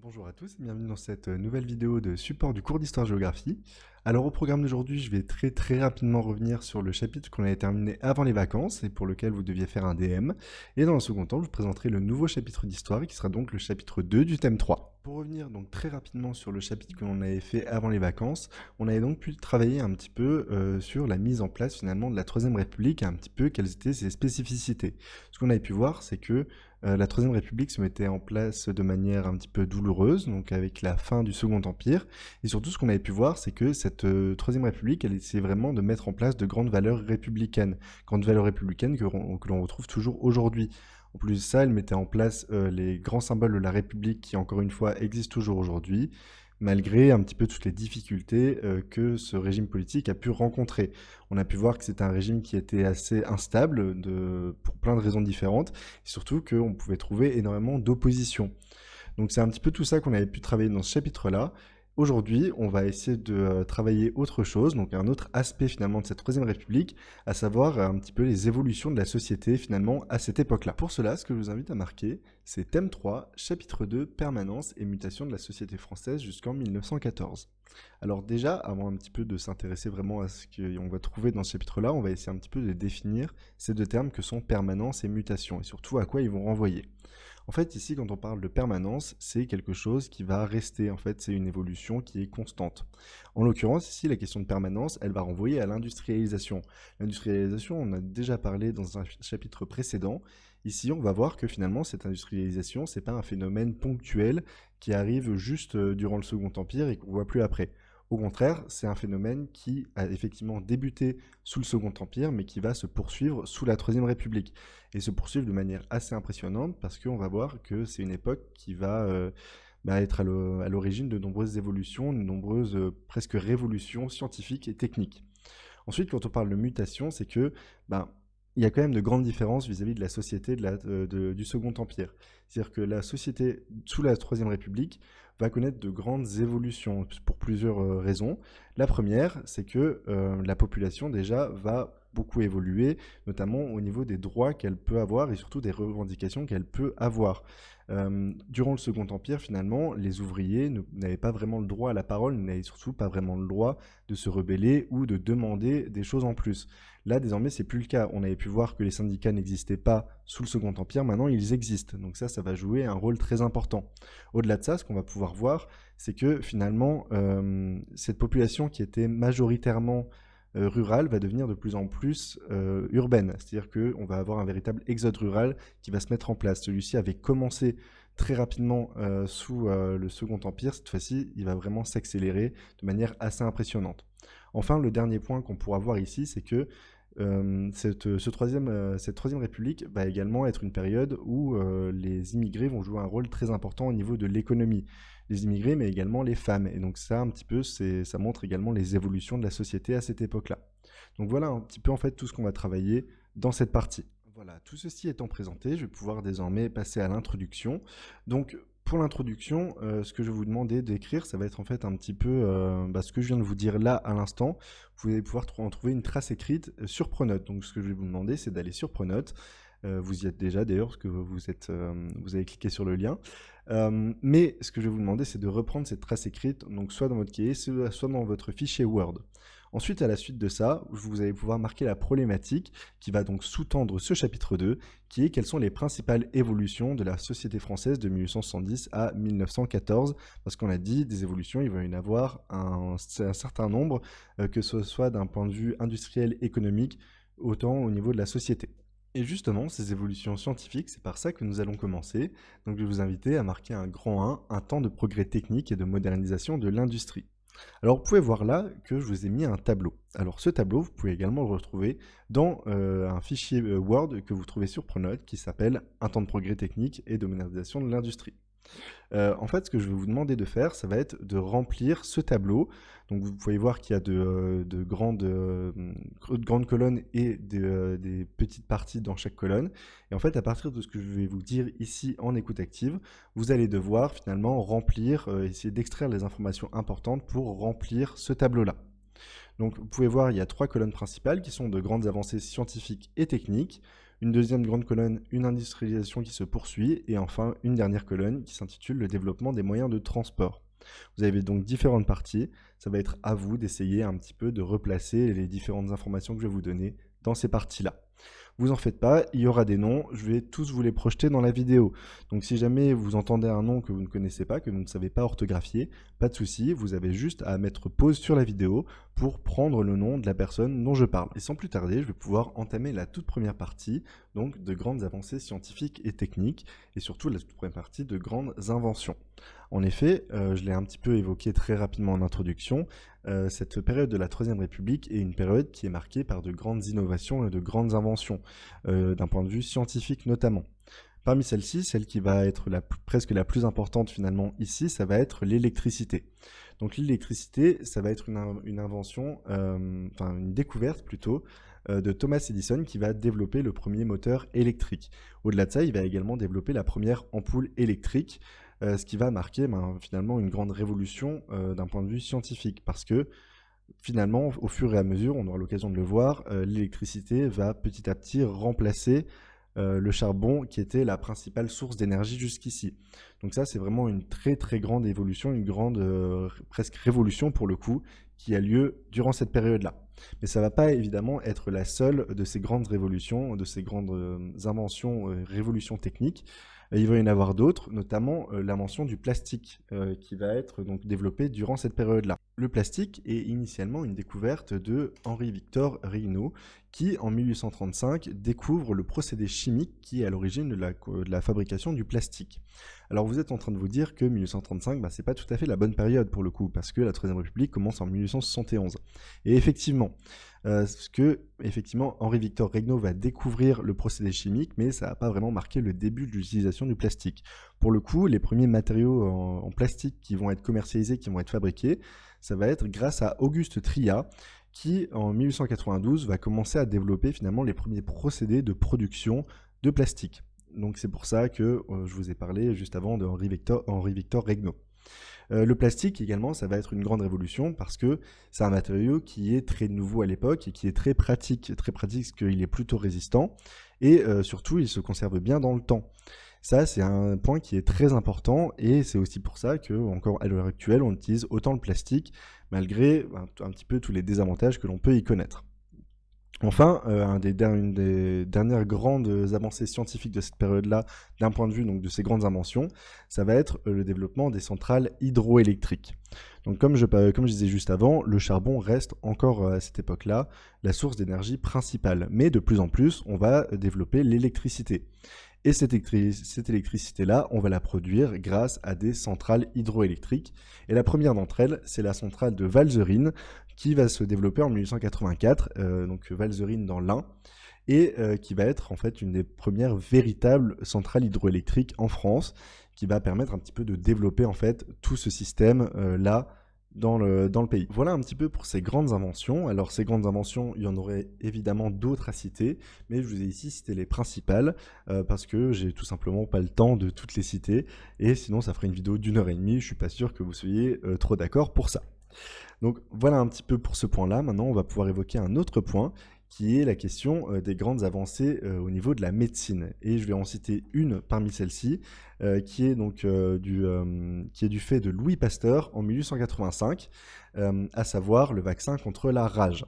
Bonjour à tous et bienvenue dans cette nouvelle vidéo de support du cours d'histoire-géographie. Alors au programme d'aujourd'hui, je vais très rapidement revenir sur le chapitre qu'on avait terminé avant les vacances et pour lequel vous deviez faire un DM. Et dans un second temps, je vous présenterai le nouveau chapitre d'histoire qui sera donc le chapitre 2 du thème 3. Pour revenir donc très rapidement sur le chapitre que l'on avait fait avant les vacances, on avait donc pu travailler un petit peu sur la mise en place finalement de la Troisième République et un petit peu quelles étaient ses spécificités. Ce qu'on avait pu voir, c'est que la Troisième République se mettait en place de manière un petit peu douloureuse, donc avec la fin du Second Empire. Et surtout, ce qu'on avait pu voir, c'est que cette Troisième République, elle essayait vraiment de mettre en place de grandes valeurs républicaines que l'on retrouve toujours aujourd'hui. En plus de ça, elle mettait en place les grands symboles de la République qui, encore une fois, existent toujours aujourd'hui, malgré un petit peu toutes les difficultés que ce régime politique a pu rencontrer. On a pu voir que c'était un régime qui était assez instable pour plein de raisons différentes, et surtout qu'on pouvait trouver énormément d'opposition. Donc c'est un petit peu tout ça qu'on avait pu travailler dans ce chapitre-là. Aujourd'hui, on va essayer de travailler autre chose, donc un autre aspect finalement de cette Troisième République, à savoir un petit peu les évolutions de la société finalement à cette époque-là. Pour cela, ce que je vous invite à marquer, c'est thème 3, chapitre 2, permanence et mutation de la société française jusqu'en 1914. Alors déjà, avant un petit peu de s'intéresser vraiment à ce qu'on va trouver dans ce chapitre-là, on va essayer un petit peu de définir ces deux termes que sont permanence et mutation, et surtout à quoi ils vont renvoyer. En fait, ici, quand on parle de permanence, c'est quelque chose qui va rester. En fait, c'est une évolution qui est constante. En l'occurrence, ici, la question de permanence, elle va renvoyer à l'industrialisation. L'industrialisation, on a déjà parlé dans un chapitre précédent. Ici, on va voir que finalement, cette industrialisation, c'est pas un phénomène ponctuel qui arrive juste durant le Second Empire et qu'on voit plus après. Au contraire, c'est un phénomène qui a effectivement débuté sous le Second Empire, mais qui va se poursuivre sous la Troisième République. Et se poursuivre de manière assez impressionnante, parce qu'on va voir que c'est une époque qui va être à l'origine de nombreuses évolutions, de nombreuses presque révolutions scientifiques et techniques. Ensuite, quand on parle de mutation, c'est que il y a quand même de grandes différences vis-à-vis de la société du Second Empire. C'est-à-dire que la société sous la Troisième République va connaître de grandes évolutions pour plusieurs raisons. La première, c'est que la population déjà va beaucoup évoluer, notamment au niveau des droits qu'elle peut avoir et surtout des revendications qu'elle peut avoir. Durant le Second Empire, finalement, les ouvriers n'avaient pas vraiment le droit à la parole, n'avaient surtout pas vraiment le droit de se rebeller ou de demander des choses en plus. Là, désormais, c'est plus le cas. On avait pu voir que les syndicats n'existaient pas sous le Second Empire, maintenant ils existent. Donc ça va jouer un rôle très important. Au-delà de ça, ce qu'on va pouvoir voir, c'est que finalement, cette population qui était majoritairement rurale va devenir de plus en plus urbaine. C'est-à-dire qu'on va avoir un véritable exode rural qui va se mettre en place. Celui-ci avait commencé très rapidement sous le Second Empire. Cette fois-ci, il va vraiment s'accélérer de manière assez impressionnante. Enfin, le dernier point qu'on pourra voir ici, c'est que cette troisième république va également être une période où les immigrés vont jouer un rôle très important au niveau de l'économie. Les immigrés, mais également les femmes. Et donc ça, un petit peu, ça montre également les évolutions de la société à cette époque-là. Donc voilà un petit peu en fait tout ce qu'on va travailler dans cette partie. Voilà, tout ceci étant présenté, je vais pouvoir désormais passer à l'introduction. Donc pour l'introduction, ce que je vais vous demander d'écrire, ça va être en fait un petit peu ce que je viens de vous dire là à l'instant. Vous allez pouvoir en trouver une trace écrite sur Pronote. Donc ce que je vais vous demander, c'est d'aller sur Pronote. Vous y êtes déjà d'ailleurs, parce que vous avez cliqué sur le lien. Mais ce que je vais vous demander, c'est de reprendre cette trace écrite, donc soit dans votre cahier, soit dans votre fichier Word. Ensuite, à la suite de ça, vous allez pouvoir marquer la problématique qui va donc sous-tendre ce chapitre 2, qui est quelles sont les principales évolutions de la société française de 1870 à 1914. Parce qu'on a dit, des évolutions, il va y en avoir un certain nombre, que ce soit d'un point de vue industriel, économique, autant au niveau de la société. Et justement, ces évolutions scientifiques, c'est par ça que nous allons commencer. Donc je vais vous inviter à marquer un grand 1, un temps de progrès technique et de modernisation de l'industrie. Alors vous pouvez voir là que je vous ai mis un tableau. Alors ce tableau, vous pouvez également le retrouver dans un fichier Word que vous trouvez sur Pronote qui s'appelle Un temps de progrès technique et de modernisation de l'industrie. En fait, ce que je vais vous demander de faire, ça va être de remplir ce tableau. Donc vous pouvez voir qu'il y a de grandes colonnes et des petites parties dans chaque colonne. Et en fait, à partir de ce que je vais vous dire ici en écoute active, vous allez devoir finalement remplir, essayer d'extraire les informations importantes pour remplir ce tableau-là. Donc vous pouvez voir, il y a 3 colonnes principales qui sont de grandes avancées scientifiques et techniques, une deuxième grande colonne, une industrialisation qui se poursuit, et enfin une dernière colonne qui s'intitule le développement des moyens de transport. Vous avez donc différentes parties, ça va être à vous d'essayer un petit peu de replacer les différentes informations que je vais vous donner dans ces parties-là. Vous en faites pas, il y aura des noms, je vais tous vous les projeter dans la vidéo. Donc si jamais vous entendez un nom que vous ne connaissez pas, que vous ne savez pas orthographier, pas de souci, vous avez juste à mettre pause sur la vidéo pour prendre le nom de la personne dont je parle. Et sans plus tarder, je vais pouvoir entamer la toute première partie, donc de grandes avancées scientifiques et techniques, et surtout la toute première partie de grandes inventions. En effet, je l'ai un petit peu évoqué très rapidement en introduction, cette période de la Troisième République est une période qui est marquée par de grandes innovations et de grandes inventions, d'un point de vue scientifique notamment. Parmi celles-ci, celle qui va être presque la plus importante finalement ici, ça va être l'électricité. Donc l'électricité, ça va être une invention, enfin une découverte plutôt, de Thomas Edison qui va développer le premier moteur électrique. Au-delà de ça, il va également développer la première ampoule électrique, ce qui va marquer finalement une grande révolution d'un point de vue scientifique, parce que finalement, au fur et à mesure, on aura l'occasion de le voir, l'électricité va petit à petit remplacer le charbon qui était la principale source d'énergie jusqu'ici. Donc ça, c'est vraiment une très très grande évolution, une grande presque révolution pour le coup, qui a lieu durant cette période-là. Mais ça ne va pas évidemment être la seule de ces grandes révolutions, de ces grandes inventions, révolutions techniques. Il va y en avoir d'autres, notamment l'invention du plastique, qui va être donc développée durant cette période-là. Le plastique est initialement une découverte de Henri-Victor Regnault, qui en 1835 découvre le procédé chimique qui est à l'origine de la fabrication du plastique. Alors vous êtes en train de vous dire que 1835, c'est pas tout à fait la bonne période pour le coup, parce que la Troisième République commence en 1871. Et effectivement, Henri-Victor Regnault va découvrir le procédé chimique, mais ça n'a pas vraiment marqué le début de l'utilisation du plastique. Pour le coup, les premiers matériaux en plastique qui vont être commercialisés, qui vont être fabriqués, ça va être grâce à Auguste Tria, qui en 1892 va commencer à développer finalement les premiers procédés de production de plastique. Donc c'est pour ça que je vous ai parlé juste avant de Henri-Victor Regnault. Le plastique également, ça va être une grande révolution parce que c'est un matériau qui est très nouveau à l'époque et qui est très pratique parce qu'il est plutôt résistant et surtout il se conserve bien dans le temps. Ça, c'est un point qui est très important et c'est aussi pour ça que, encore à l'heure actuelle, on utilise autant le plastique malgré un petit peu tous les désavantages que l'on peut y connaître. Enfin, une des dernières grandes avancées scientifiques de cette période-là, d'un point de vue donc, de ces grandes inventions, ça va être le développement des centrales hydroélectriques. Donc comme je disais juste avant, le charbon reste encore à cette époque-là la source d'énergie principale. Mais de plus en plus, on va développer l'électricité. Et cette électricité-là, on va la produire grâce à des centrales hydroélectriques. Et la première d'entre elles, c'est la centrale de Valserine, qui va se développer en 1884, donc Valserine dans l'Ain, et qui va être en fait une des premières véritables centrales hydroélectriques en France, qui va permettre un petit peu de développer en fait tout ce système là dans le pays. Voilà un petit peu pour ces grandes inventions. Alors ces grandes inventions, il y en aurait évidemment d'autres à citer, mais je vous ai ici cité les principales parce que j'ai tout simplement pas le temps de toutes les citer, et sinon ça ferait une vidéo d'1h30, je suis pas sûr que vous soyez trop d'accord pour ça. Donc voilà un petit peu pour ce point-là. Maintenant, on va pouvoir évoquer un autre point qui est la question des grandes avancées au niveau de la médecine. Et je vais en citer une parmi celles-ci, qui est du fait de Louis Pasteur en 1885, à savoir le vaccin contre la rage.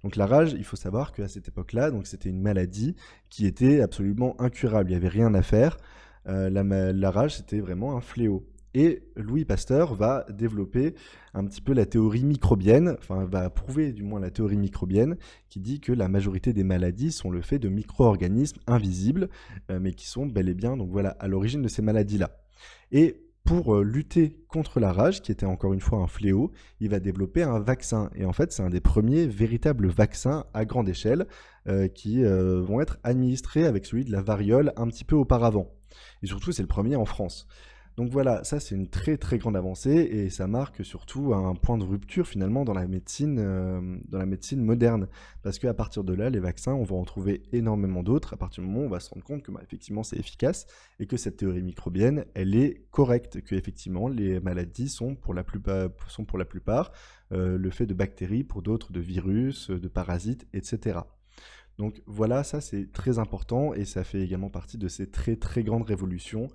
Donc la rage, il faut savoir qu'à cette époque-là, c'était une maladie qui était absolument incurable, il n'y avait rien à faire. La rage, c'était vraiment un fléau. Et Louis Pasteur va développer un petit peu la théorie microbienne, enfin va prouver du moins la théorie microbienne, qui dit que la majorité des maladies sont le fait de micro-organismes invisibles, mais qui sont bel et bien donc voilà, à l'origine de ces maladies-là. Et pour lutter contre la rage, qui était encore une fois un fléau, il va développer un vaccin. Et en fait, c'est un des premiers véritables vaccins à grande échelle qui vont être administrés avec celui de la variole un petit peu auparavant. Et surtout, c'est le premier en France. Donc voilà, ça c'est une très très grande avancée et ça marque surtout un point de rupture finalement dans la médecine moderne. Parce qu'à partir de là, les vaccins, on va en trouver énormément d'autres à partir du moment où on va se rendre compte que effectivement c'est efficace et que cette théorie microbienne, elle est correcte, que effectivement les maladies sont pour la plupart le fait de bactéries, pour d'autres de virus, de parasites, etc. Donc voilà, ça c'est très important et ça fait également partie de ces très très grandes révolutions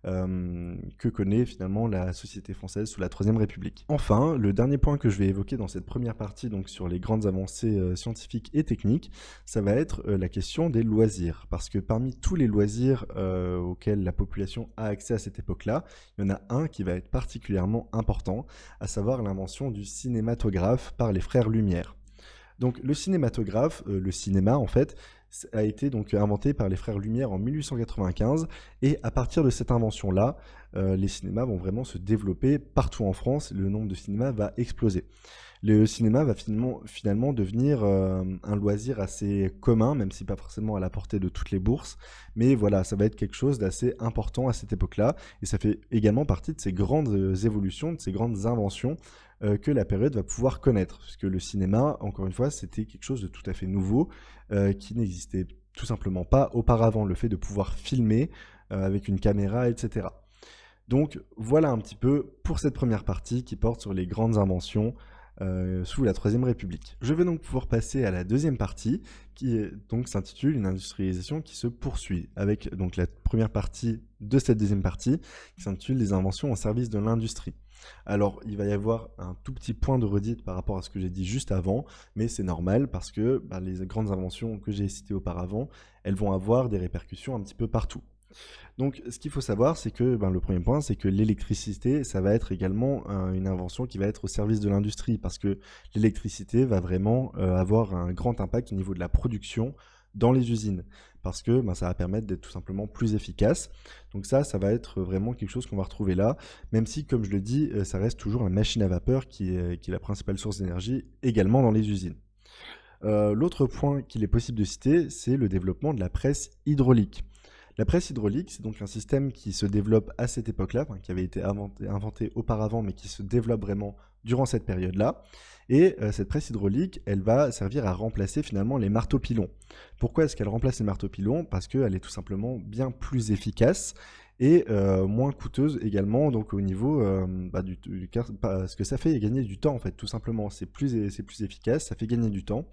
que connaît finalement la société française sous la Troisième République. Enfin, le dernier point que je vais évoquer dans cette première partie, donc sur les grandes avancées scientifiques et techniques, ça va être la question des loisirs. Parce que parmi tous les loisirs auxquels la population a accès à cette époque-là, il y en a un qui va être particulièrement important, à savoir l'invention du cinématographe par les frères Lumière. Donc le cinématographe, le cinéma en fait, a été donc inventé par les frères Lumière en 1895 et à partir de cette invention-là, les cinémas vont vraiment se développer partout en France, le nombre de cinémas va exploser. Le cinéma va finalement devenir un loisir assez commun, même si pas forcément à la portée de toutes les bourses, mais voilà, ça va être quelque chose d'assez important à cette époque-là, et ça fait également partie de ces grandes évolutions, de ces grandes inventions que la période va pouvoir connaître. Parce que le cinéma, encore une fois, c'était quelque chose de tout à fait nouveau, qui n'existait tout simplement pas auparavant, le fait de pouvoir filmer avec une caméra, etc. Donc voilà un petit peu pour cette première partie qui porte sur les grandes inventions sous la Troisième République. Je vais donc pouvoir passer à la deuxième partie qui donc s'intitule une industrialisation qui se poursuit, avec donc la première partie de cette deuxième partie qui s'intitule les inventions au service de l'industrie. Alors il va y avoir un tout petit point de redite par rapport à ce que j'ai dit juste avant, mais c'est normal parce que les grandes inventions que j'ai citées auparavant, elles vont avoir des répercussions un petit peu partout. Donc, ce qu'il faut savoir, c'est que le premier point, c'est que l'électricité, ça va être également une invention qui va être au service de l'industrie, parce que l'électricité va vraiment avoir un grand impact au niveau de la production dans les usines, parce que ça va permettre d'être tout simplement plus efficace. Donc ça va être vraiment quelque chose qu'on va retrouver là, même si, comme je le dis, ça reste toujours la machine à vapeur qui est la principale source d'énergie également dans les usines. L'autre point qu'il est possible de citer, c'est le développement de la presse hydraulique. La presse hydraulique, c'est donc un système qui se développe à cette époque-là, qui avait été inventé auparavant, mais qui se développe vraiment durant cette période-là. Et cette presse hydraulique, elle va servir à remplacer finalement les marteaux-pilons. Pourquoi est-ce qu'elle remplace les marteaux-pilons? Parce qu'elle est tout simplement bien plus efficace et moins coûteuse également, donc au niveau parce que ça fait gagner du temps en fait, tout simplement. C'est plus efficace, ça fait gagner du temps.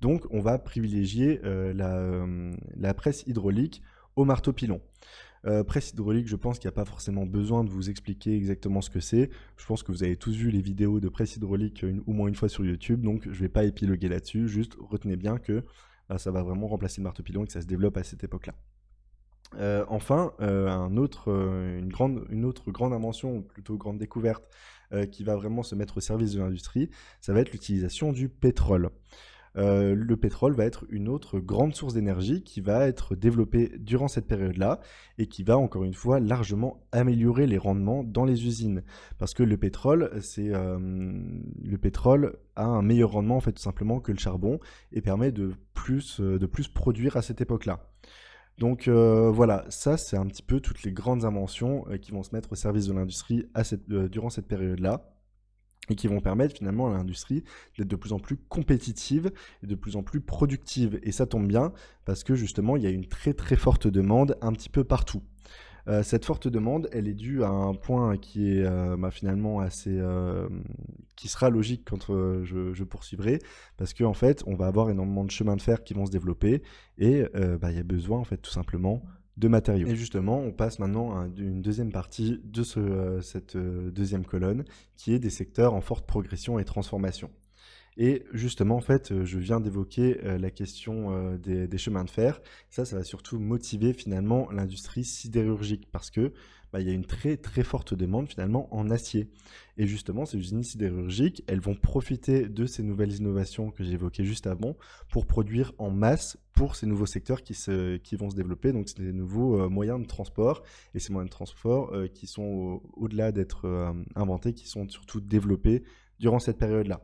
Donc on va privilégier la presse hydraulique au marteau-pilon. Presse hydraulique, je pense qu'il n'y a pas forcément besoin de vous expliquer exactement ce que c'est. Je pense que vous avez tous vu les vidéos de presse hydraulique au moins une fois sur YouTube, donc je ne vais pas épiloguer là-dessus, juste retenez bien que ça va vraiment remplacer le marteau-pilon et que ça se développe à cette époque-là. Enfin, une autre grande invention, ou plutôt grande découverte, qui va vraiment se mettre au service de l'industrie, ça va être l'utilisation du pétrole. Le pétrole va être une autre grande source d'énergie qui va être développée durant cette période-là et qui va encore une fois largement améliorer les rendements dans les usines. Parce que le pétrole a un meilleur rendement en fait tout simplement que le charbon et permet de plus produire à cette époque-là. Donc voilà, ça c'est un petit peu toutes les grandes inventions qui vont se mettre au service de l'industrie durant cette période-là et qui vont permettre finalement à l'industrie d'être de plus en plus compétitive et de plus en plus productive. Et ça tombe bien parce que justement, il y a une très très forte demande un petit peu partout. Cette forte demande, elle est due à un point qui est finalement assez... qui sera logique quand je poursuivrai, parce qu'en fait, on va avoir énormément de chemins de fer qui vont se développer, et il y a besoin en fait tout simplement de matériaux. Et justement, on passe maintenant à une deuxième partie de cette deuxième colonne, qui est des secteurs en forte progression et transformation. Et justement, en fait, je viens d'évoquer la question des chemins de fer. Ça va surtout motiver finalement l'industrie sidérurgique parce que il y a une très très forte demande finalement en acier. Et justement, ces usines sidérurgiques, elles vont profiter de ces nouvelles innovations que j'évoquais juste avant pour produire en masse pour ces nouveaux secteurs qui vont se développer. Donc, c'est des nouveaux moyens de transport. Et ces moyens de transport qui sont au-delà d'être inventés, qui sont surtout développés durant cette période-là.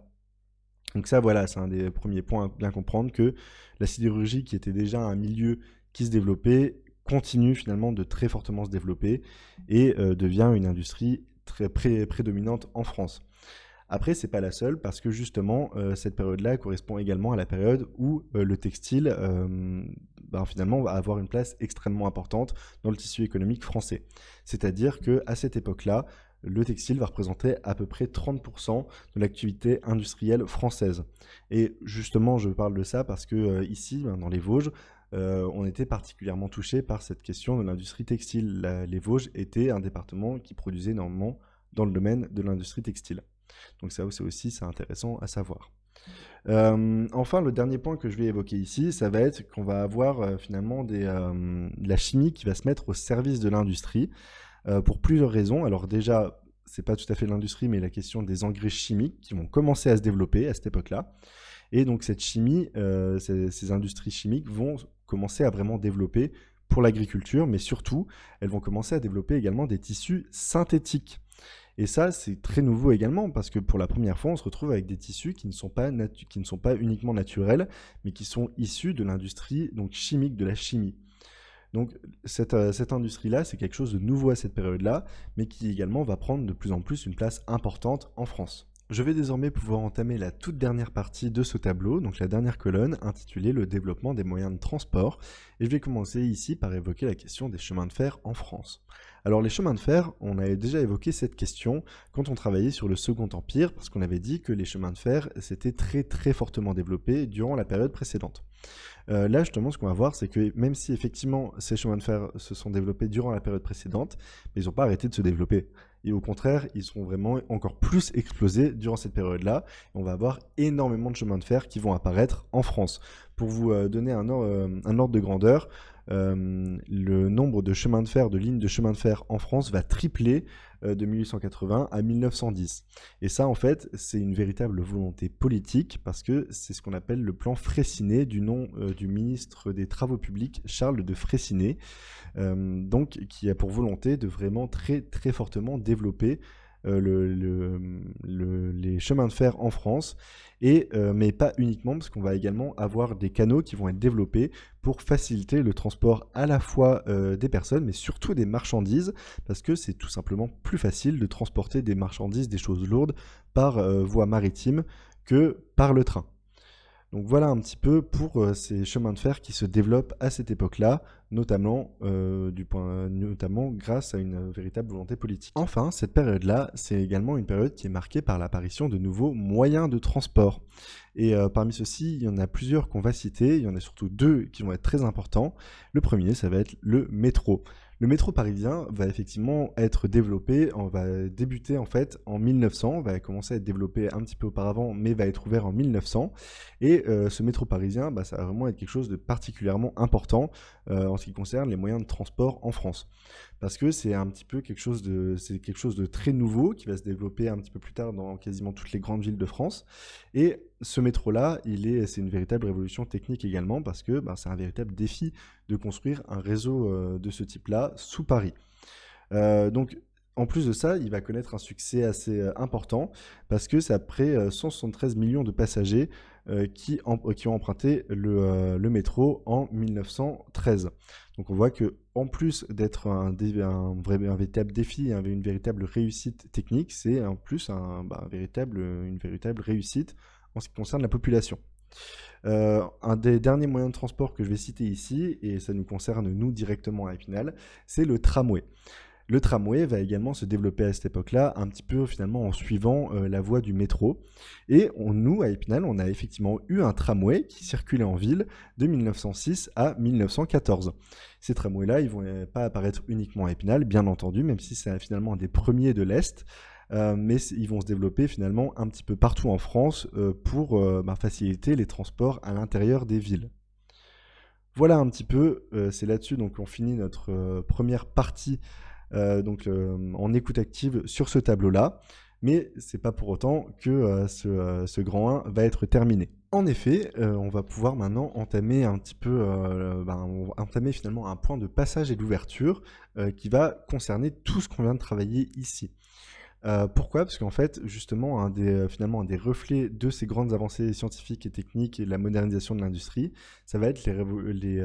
Donc ça, voilà, c'est un des premiers points à bien comprendre, que la sidérurgie, qui était déjà un milieu qui se développait, continue finalement de très fortement se développer et devient une industrie très prédominante en France. Après, c'est pas la seule, parce que justement, cette période-là correspond également à la période où le textile, finalement, va avoir une place extrêmement importante dans le tissu économique français. C'est-à-dire qu'à cette époque-là, le textile va représenter à peu près 30% de l'activité industrielle française. Et justement, je parle de ça parce que ici, dans les Vosges, on était particulièrement touché par cette question de l'industrie textile. Les Vosges étaient un département qui produisait énormément dans le domaine de l'industrie textile. Donc ça aussi, c'est intéressant à savoir. Enfin, le dernier point que je vais évoquer ici, ça va être qu'on va avoir finalement de la chimie qui va se mettre au service de l'industrie pour plusieurs raisons. Alors déjà, c'est pas tout à fait l'industrie, mais la question des engrais chimiques qui vont commencer à se développer à cette époque-là. Et donc cette chimie, ces industries chimiques vont commencer à vraiment développer pour l'agriculture, mais surtout, elles vont commencer à développer également des tissus synthétiques. Et ça, c'est très nouveau également, parce que pour la première fois, on se retrouve avec des tissus qui ne sont pas uniquement naturels, mais qui sont issus de l'industrie donc chimique, de la chimie. Donc cette industrie-là, c'est quelque chose de nouveau à cette période-là, mais qui également va prendre de plus en plus une place importante en France. Je vais désormais pouvoir entamer la toute dernière partie de ce tableau, donc la dernière colonne intitulée le développement des moyens de transport, et je vais commencer ici par évoquer la question des chemins de fer en France. Alors les chemins de fer, on avait déjà évoqué cette question quand on travaillait sur le Second Empire, parce qu'on avait dit que les chemins de fer s'étaient très très fortement développés durant la période précédente. Là justement ce qu'on va voir c'est que même si effectivement ces chemins de fer se sont développés durant la période précédente, mais ils n'ont pas arrêté de se développer. Et au contraire, ils sont vraiment encore plus explosés durant cette période-là. On va avoir énormément de chemins de fer qui vont apparaître en France. Pour vous donner un ordre de grandeur, le nombre de chemins de fer, de lignes de chemin de fer en France va tripler de 1880 à 1910. Et ça, en fait, c'est une véritable volonté politique parce que c'est ce qu'on appelle le plan Freycinet du nom du ministre des Travaux publics, Charles de Freycinet, donc qui a pour volonté de vraiment très très fortement développer les chemins de fer en France, mais pas uniquement, parce qu'on va également avoir des canaux qui vont être développés pour faciliter le transport à la fois des personnes, mais surtout des marchandises, parce que c'est tout simplement plus facile de transporter des marchandises, des choses lourdes, par voie maritime que par le train. Donc voilà un petit peu pour ces chemins de fer qui se développent à cette époque-là, notamment grâce à une véritable volonté politique. Enfin, cette période-là, c'est également une période qui est marquée par l'apparition de nouveaux moyens de transport. Et parmi ceux-ci, il y en a plusieurs qu'on va citer, il y en a surtout deux qui vont être très importants. Le premier, ça va être le métro. Le métro parisien va effectivement être développé, on va débuter en fait en 1900, va commencer à être développé un petit peu auparavant, mais va être ouvert en 1900. Et ce métro parisien, ça va vraiment être quelque chose de particulièrement important en ce qui concerne les moyens de transport en France. Parce que c'est un petit peu quelque chose de très nouveau qui va se développer un petit peu plus tard dans quasiment toutes les grandes villes de France. Et ce métro-là, c'est une véritable révolution technique également parce que c'est un véritable défi de construire un réseau de ce type-là sous Paris. Donc, en plus de ça, il va connaître un succès assez important parce que c'est après 173 millions de passagers qui ont emprunté le métro en 1913. Donc on voit que en plus d'être un véritable défi, une véritable réussite technique, c'est en plus une véritable réussite en ce qui concerne la population. Un des derniers moyens de transport que je vais citer ici, et ça nous concerne nous directement à Épinal, c'est le tramway. Le tramway va également se développer à cette époque-là, un petit peu finalement en suivant la voie du métro. Et nous, à Épinal, on a effectivement eu un tramway qui circulait en ville de 1906 à 1914. Ces tramways-là, ils ne vont pas apparaître uniquement à Épinal, bien entendu, même si c'est finalement un des premiers de l'Est. Mais ils vont se développer finalement un petit peu partout en France pour faciliter les transports à l'intérieur des villes. Voilà un petit peu, c'est là-dessus donc on finit notre première partie en écoute active sur ce tableau-là, mais c'est pas pour autant que ce grand 1 va être terminé. En effet, on va pouvoir maintenant entamer un petit peu, on va entamer finalement un point de passage et d'ouverture qui va concerner tout ce qu'on vient de travailler ici. Pourquoi? Parce qu'en fait, justement, finalement, un des reflets de ces grandes avancées scientifiques et techniques et de la modernisation de l'industrie, ça va être les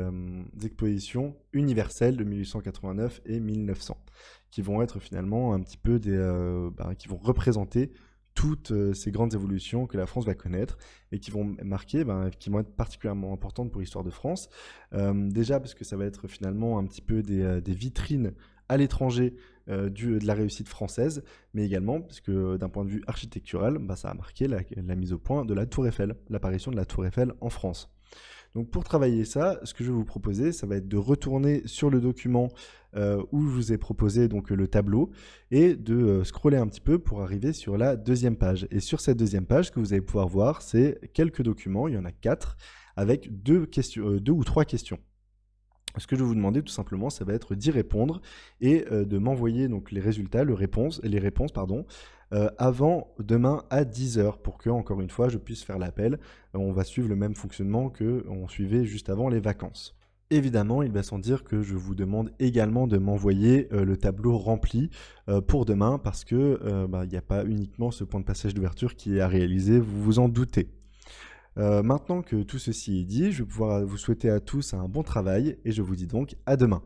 expositions universelles de 1889 et 1900, qui vont être finalement un petit peu qui vont représenter toutes ces grandes évolutions que la France va connaître et qui vont marquer, qui vont être particulièrement importantes pour l'histoire de France. Déjà parce que ça va être finalement un petit peu des vitrines à l'étranger de la réussite française, mais également parce que d'un point de vue architectural, ça a marqué la mise au point de la Tour Eiffel, l'apparition de la Tour Eiffel en France. Donc pour travailler ça, ce que je vais vous proposer, ça va être de retourner sur le document où je vous ai proposé donc le tableau et de scroller un petit peu pour arriver sur la deuxième page. Et sur cette deuxième page, ce que vous allez pouvoir voir, c'est quelques documents, il y en a 4, avec deux ou trois questions. Ce que je vais vous demander tout simplement, ça va être d'y répondre et de m'envoyer donc les résultats, les réponses, avant demain à 10 h pour que, encore une fois, je puisse faire l'appel. On va suivre le même fonctionnement qu'on suivait juste avant les vacances. Évidemment, il va sans dire que je vous demande également de m'envoyer le tableau rempli pour demain parce que il n'y a pas uniquement ce point de passage d'ouverture qui est à réaliser, vous vous en doutez. Maintenant que tout ceci est dit, je vais pouvoir vous souhaiter à tous un bon travail et je vous dis donc à demain.